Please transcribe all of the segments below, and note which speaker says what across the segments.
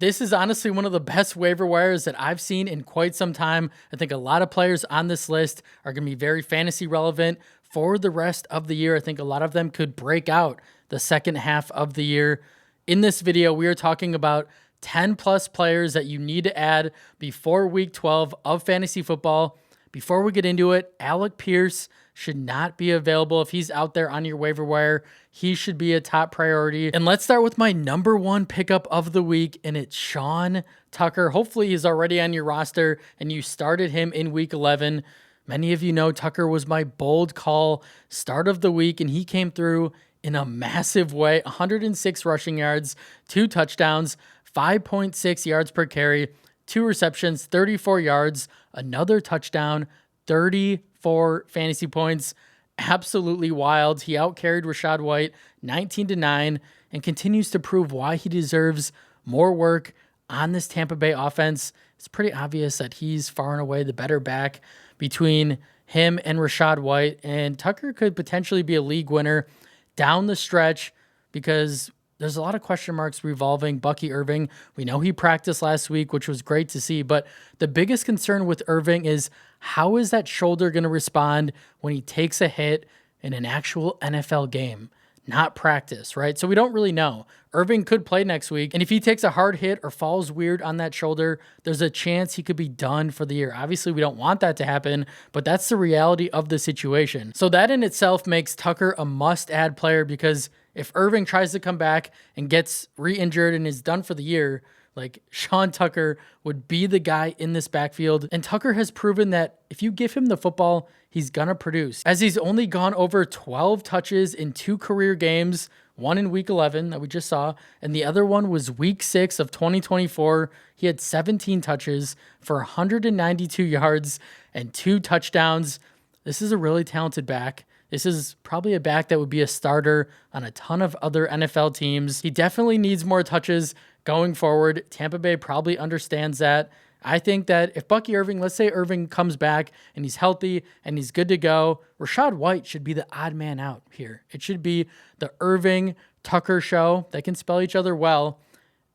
Speaker 1: This is honestly one of the best waiver wires that I've seen in quite some time. I think a lot of players on this list are going to be very fantasy relevant for the rest of the year. I think a lot of them could break out the second half of the year. In this video, we are talking about 10 plus players that you need to add before week 12 of fantasy football. Before we get into it, Alec Pierce should not be available. If he's out there on your waiver wire, he should be a top priority. And let's start with my number one pickup of the week, and it's Sean Tucker. Hopefully he's already on your roster and you started him in week 11. Many of you know Tucker was my bold call start of the week, and he came through in a massive way. 106 rushing yards, 2 touchdowns, 5.6 yards per carry, 2 receptions, 34 yards, another touchdown, 34 fantasy points. Absolutely wild. He outcarried Rachaad White 19-9 and continues to prove why he deserves more work on this Tampa Bay offense. It's pretty obvious that he's far and away the better back between him and Rachaad White, and Tucker could potentially be a league winner down the stretch because there's a lot of question marks revolving Bucky Irving. We know he practiced last week, which was great to see, but the biggest concern with Irving is how is that shoulder going to respond when he takes a hit in an actual NFL game, not practice, right? So we don't really know. Irving could play next week, and if he takes a hard hit or falls weird on that shoulder, there's a chance he could be done for the year. Obviously, we don't want that to happen, but that's the reality of the situation. So that in itself makes Tucker a must-add player, because if Irving tries to come back and gets re-injured and is done for the year, like, Sean Tucker would be the guy in this backfield. And Tucker has proven that if you give him the football, he's going to produce, as he's only gone over 12 touches in 2 career games, one in week 11 that we just saw, and the other one was week 6 of 2024. He had 17 touches for 192 yards and 2 touchdowns. This is a really talented back. This is probably a back that would be a starter on a ton of other NFL teams. He definitely needs more touches going forward. Tampa Bay probably understands that. I think that if Bucky Irving, let's say Irving comes back and he's healthy and he's good to go, Rachaad White should be the odd man out here. It should be the Irving Tucker show. They can spell each other well,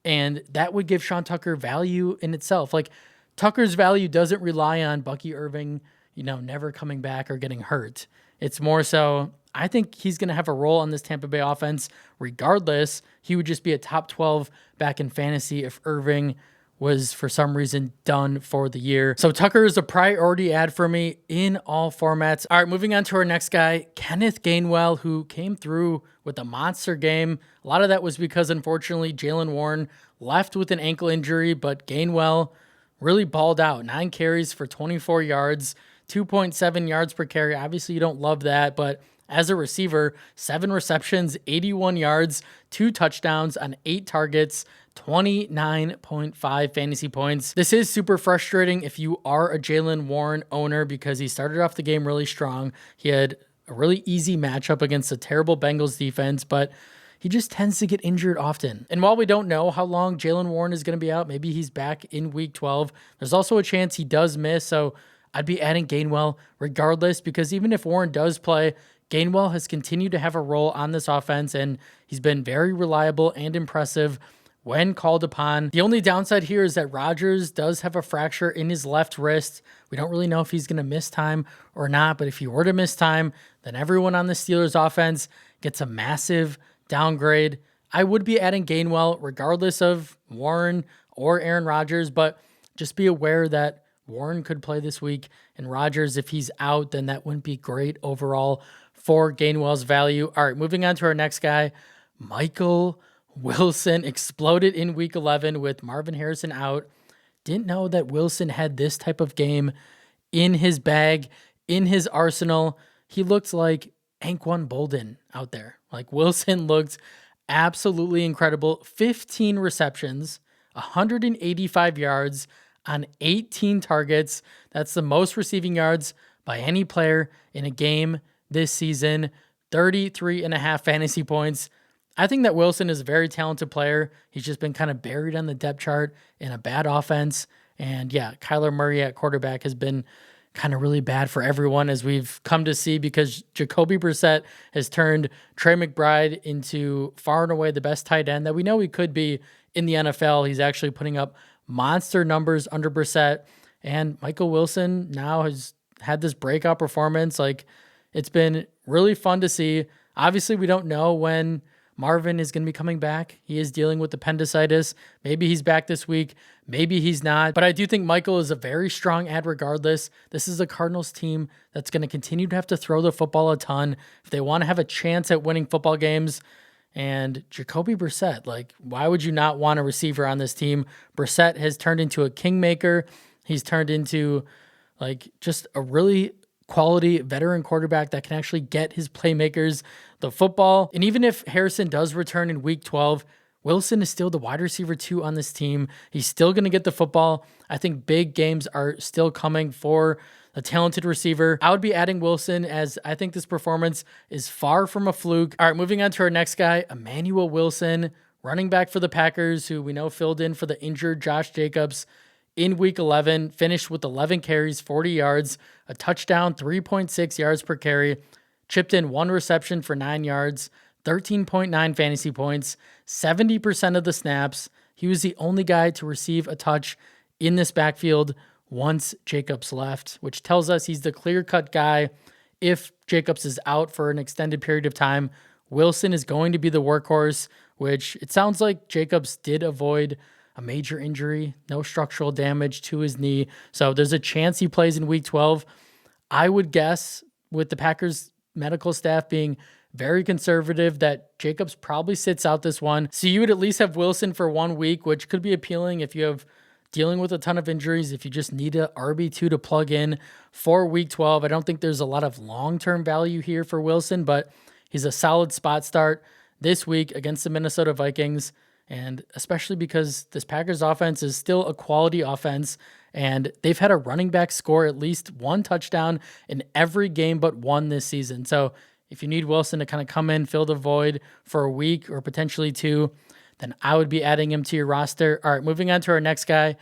Speaker 1: and that would give Sean Tucker value in itself. Like, Tucker's value doesn't rely on Bucky Irving, never coming back or getting hurt. It's more so, I think he's going to have a role on this Tampa Bay offense regardless. He would just be a top 12 back in fantasy if Irving was for some reason done for the year. So Tucker is a priority add for me in all formats. All right, moving on to our next guy, Kenneth Gainwell, who came through with a monster game. A lot of that was because, unfortunately, Jaylen Warren left with an ankle injury, but Gainwell really balled out. 9 carries for 24 yards, 2.7 yards per carry. Obviously, you don't love that, but as a receiver, 7 receptions, 81 yards, 2 touchdowns on 8 targets, 29.5 fantasy points. This is super frustrating if you are a Jaylen Warren owner, because he started off the game really strong. He had a really easy matchup against a terrible Bengals defense, but he just tends to get injured often. And while we don't know how long Jaylen Warren is going to be out, maybe he's back in week 12, there's also a chance he does miss. So I'd be adding Gainwell regardless, because even if Warren does play, Gainwell has continued to have a role on this offense, and he's been very reliable and impressive when called upon. The only downside here is that Rodgers does have a fracture in his left wrist. We don't really know if he's going to miss time or not, but if he were to miss time, then everyone on the Steelers offense gets a massive downgrade. I would be adding Gainwell regardless of Warren or Aaron Rodgers, but just be aware that Warren could play this week, and Rodgers, if he's out, then that wouldn't be great overall for Gainwell's value. All right, moving on to our next guy, Michael Wilson. Exploded in week 11 with Marvin Harrison out. Didn't know that Wilson had this type of game in his bag, in his arsenal. He looked like Anquan Boldin out there. Like, Wilson looked absolutely incredible. 15 receptions, 185 yards on 18 targets. That's the most receiving yards by any player in a game this season. 33.5 fantasy points. I think that Wilson is a very talented player. He's just been kind of buried on the depth chart in a bad offense. And yeah, Kyler Murray at quarterback has been kind of really bad for everyone, as we've come to see, because Jacoby Brissett has turned Trey McBride into far and away the best tight end that we know he could be in the NFL. He's actually putting up monster numbers under Brissett. And Michael Wilson now has had this breakout performance. Like, it's been really fun to see. Obviously, we don't know when Marvin is going to be coming back. He is dealing with appendicitis. Maybe he's back this week. Maybe he's not. But I do think Michael is a very strong ad regardless. This is a Cardinals team that's going to continue to have to throw the football a ton if they want to have a chance at winning football games. And Jacoby Brissett, like, why would you not want a receiver on this team? Brissett has turned into a kingmaker. He's turned into, like, just a really quality veteran quarterback that can actually get his playmakers the football. And even if Harrison does return in week 12, Wilson is still the wide receiver 2 on this team. He's still going to get the football. I think big games are still coming for a talented receiver. I would be adding Wilson, as I think this performance is far from a fluke. All right, moving on to our next guy, Emanuel Wilson, running back for the Packers, who we know filled in for the injured Josh Jacobs in week 11, finished with 11 carries, 40 yards, a touchdown, 3.6 yards per carry, chipped in 1 reception for 9 yards, 13.9 fantasy points, 70% of the snaps. He was the only guy to receive a touch in this backfield once Jacobs left, which tells us he's the clear-cut guy. If Jacobs is out for an extended period of time, Wilson is going to be the workhorse, which it sounds like Jacobs did avoid a major injury, no structural damage to his knee. So there's a chance he plays in week 12. I would guess, with the Packers medical staff being very conservative, that Jacobs probably sits out this one. So you would at least have Wilson for 1 week, which could be appealing if you have dealing with a ton of injuries, if you just need a RB2 to plug in for week 12. I don't think there's a lot of long-term value here for Wilson, but he's a solid spot start this week against the Minnesota Vikings. And especially because this Packers offense is still a quality offense, and they've had a running back score at least 1 touchdown in every game but 1 this season. So if you need Wilson to kind of come in, fill the void for a week or potentially 2, then I would be adding him to your roster. All right, moving on to our next guy,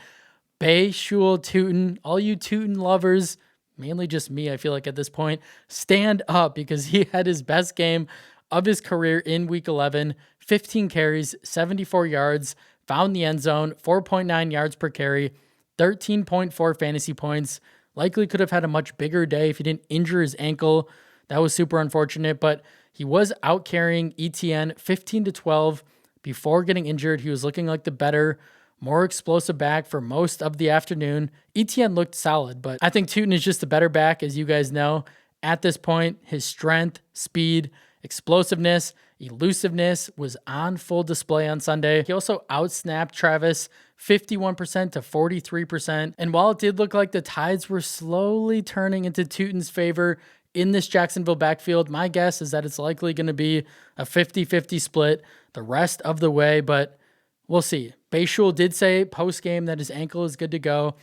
Speaker 1: Bayshul Tootin. All you Tootin lovers, mainly just me, I feel like at this point, stand up, because he had his best game of his career in week 11, 15 carries, 74 yards, found the end zone, 4.9 yards per carry, 13.4 fantasy points. Likely could have had a much bigger day if he didn't injure his ankle. That was super unfortunate, but he was out carrying ETN 15-12 before getting injured. He was looking like the better, more explosive back for most of the afternoon. ETN looked solid, but I think Tootin is just the better back, as you guys know. At this point, his strength, speed, explosiveness, elusiveness was on full display on Sunday. He also outsnapped Travis 51% to 43%. And while it did look like the tides were slowly turning into Tootin's favor in this Jacksonville backfield, my guess is that it's likely going to be a 50-50 split the rest of the way, but we'll see. Bayshul did say post-game that his ankle is good to go.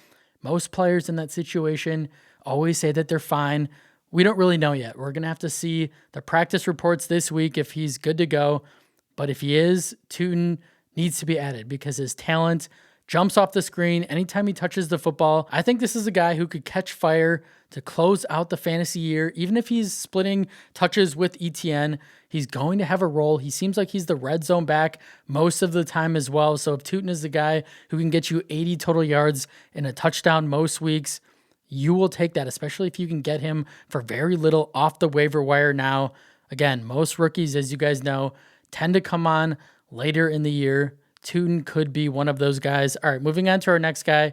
Speaker 1: Most players in that situation always say that they're fine. We don't really know yet. We're going to have to see the practice reports this week if he's good to go. But if he is, Tootin needs to be added because his talent jumps off the screen anytime he touches the football. I think this is a guy who could catch fire to close out the fantasy year. Even if he's splitting touches with ETN, he's going to have a role. He seems like he's the red zone back most of the time as well. So if Tootin is the guy who can get you 80 total yards and a touchdown most weeks, you will take that, especially if you can get him for very little off the waiver wire now. Again, most rookies, as you guys know, tend to come on later in the year. Tootin could be one of those guys. All right, moving on to our next guy,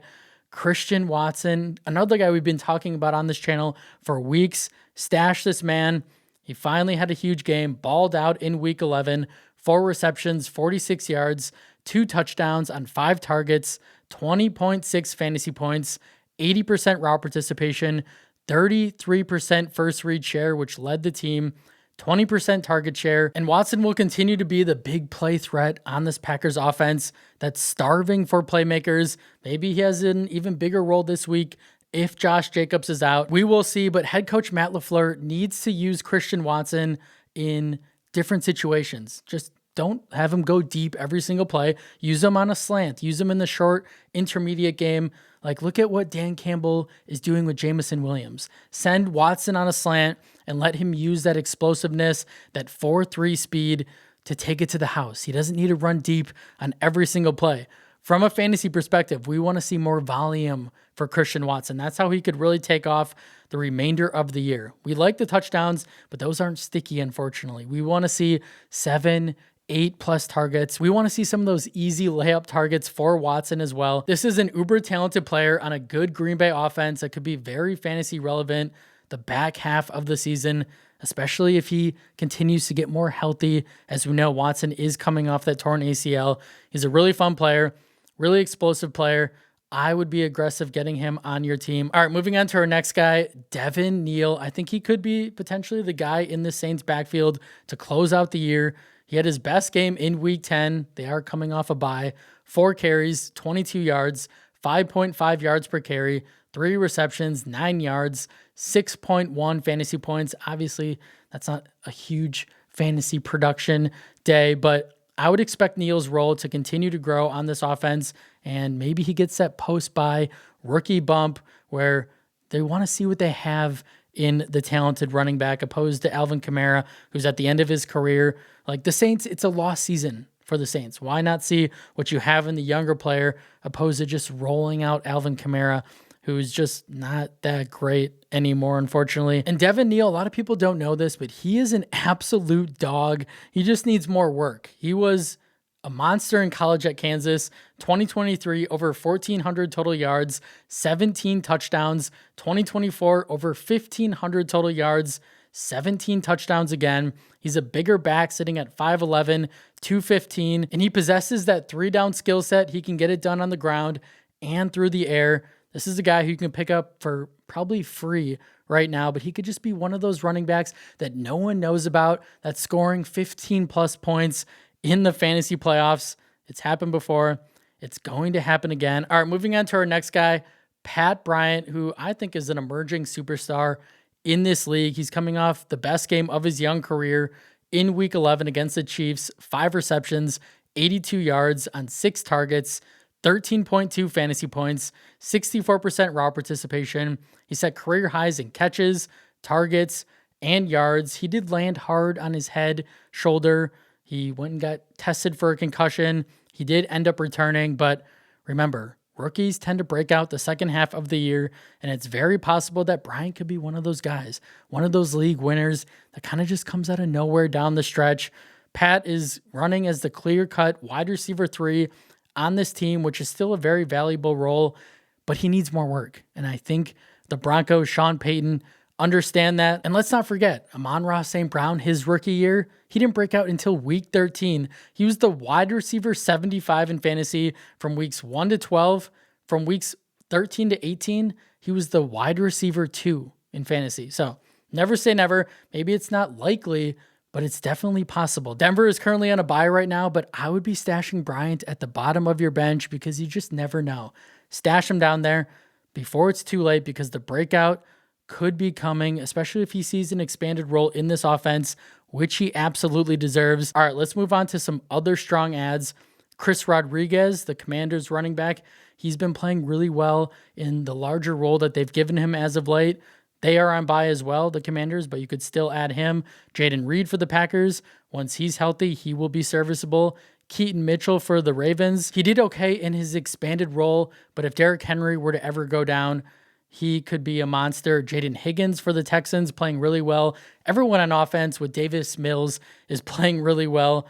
Speaker 1: Christian Watson, another guy we've been talking about on this channel for weeks. Stash this man. He finally had a huge game, balled out in week 11, 4 receptions, 46 yards, 2 touchdowns on 5 targets, 20.6 fantasy points, 80% route participation, 33% first read share, which led the team, 20% target share. And Watson will continue to be the big play threat on this Packers offense that's starving for playmakers. Maybe he has an even bigger role this week if Josh Jacobs is out. We will see, but head coach Matt LaFleur needs to use Christian Watson in different situations. Just don't have him go deep every single play. Use him on a slant. Use him in the short, intermediate game. Like, look at what Dan Campbell is doing with Jamison Williams. Send Watson on a slant and let him use that explosiveness, that 4.3 speed to take it to the house. He doesn't need to run deep on every single play. From a fantasy perspective, we want to see more volume for Christian Watson. That's how he could really take off the remainder of the year. We like the touchdowns, but those aren't sticky, unfortunately. We want to see 7, 8+ targets. We want to see some of those easy layup targets for Watson as well. This is an uber talented player on a good Green Bay offense that could be very fantasy relevant the back half of the season, especially if he continues to get more healthy. As we know, Watson is coming off that torn ACL. He's a really fun player, really explosive player. I would be aggressive getting him on your team. All right, moving on to our next guy, Devin Neal. I think he could be potentially the guy in the Saints backfield to close out the year. He had his best game in week 10. They are coming off a bye. 4 carries, 22 yards, 5.5 yards per carry, 3 receptions, 9 yards, 6.1 fantasy points. Obviously, that's not a huge fantasy production day, but I would expect Neal's role to continue to grow on this offense, and maybe he gets that post-bye rookie bump where they want to see what they have in the talented running back opposed to Alvin Kamara, who's at the end of his career. Like the Saints, it's a lost season for the Saints. Why not see what you have in the younger player opposed to just rolling out Alvin Kamara, who's just not that great anymore, unfortunately. And Devin Neal, a lot of people don't know this, but he is an absolute dog. He just needs more work. He was a monster in college at Kansas. 2023, over 1,400 total yards, 17 touchdowns. 2024, over 1,500 total yards, 17 touchdowns again. He's a bigger back sitting at 5'11", 215, and he possesses that 3-down skill set. He can get it done on the ground and through the air. This is a guy who you can pick up for probably free right now, but he could just be one of those running backs that no one knows about that's scoring 15+ points in the fantasy playoffs. It's happened before. It's going to happen again. All right, moving on to our next guy, Pat Bryant, who I think is an emerging superstar in this league. He's coming off the best game of his young career in week 11 against the Chiefs. 5 receptions, 82 yards on 6 targets, 13.2 fantasy points, 64% raw participation. He set career highs in catches, targets, and yards. He did land hard on his head, shoulder. He went and got tested for a concussion. He did end up returning, but remember, rookies tend to break out the second half of the year, and it's very possible that Bryant could be one of those guys, one of those league winners that kind of just comes out of nowhere down the stretch. Pat is running as the clear-cut wide receiver 3 on this team, which is still a very valuable role, but he needs more work. And I think the Broncos, Sean Payton, understand that. And let's not forget, Amon-Ra St. Brown, his rookie year, he didn't break out until week 13. He was the wide receiver 75 in fantasy from weeks 1 to 12. From weeks 13 to 18, he was the wide receiver 2 in fantasy. So never say never. Maybe it's not likely, but it's definitely possible. Denver is currently on a bye right now, but I would be stashing Bryant at the bottom of your bench because you just never know. Stash him down there before it's too late because the breakout could be coming, especially if he sees an expanded role in this offense, which he absolutely deserves. All right, let's move on to some other strong ads. Chris Rodriguez, the Commanders running back, he's been playing really well in the larger role that they've given him as of late. They are on bye as well, the Commanders, but you could still add him. Jaden Reed for the Packers. Once he's healthy, he will be serviceable. Keaton Mitchell for the Ravens. He did okay in his expanded role, but if Derrick Henry were to ever go down, he could be a monster. Jaden Higgins for the Texans, playing really well. Everyone on offense with Davis Mills is playing really well.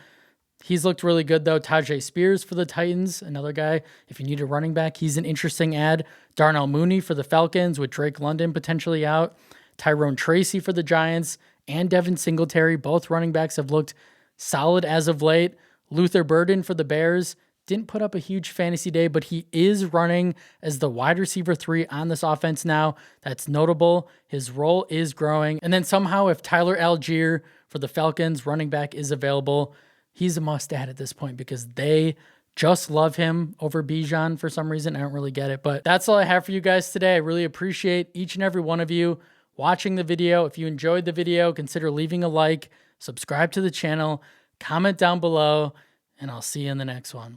Speaker 1: He's looked really good, though. Tajay Spears for the Titans, another guy. If you need a running back, he's an interesting ad. Darnell Mooney for the Falcons with Drake London potentially out. Tyrone Tracy for the Giants and Devin Singletary. Both running backs have looked solid as of late. Luther Burden for the Bears. Didn't put up a huge fantasy day, but he is running as the wide receiver 3 on this offense now. That's notable. His role is growing. And then somehow if Tyler Algier for the Falcons running back is available, he's a must-add at this point because they just love him over Bijan for some reason. I don't really get it, but that's all I have for you guys today. I really appreciate each and every one of you watching the video. If you enjoyed the video, consider leaving a like, subscribe to the channel, comment down below, and I'll see you in the next one.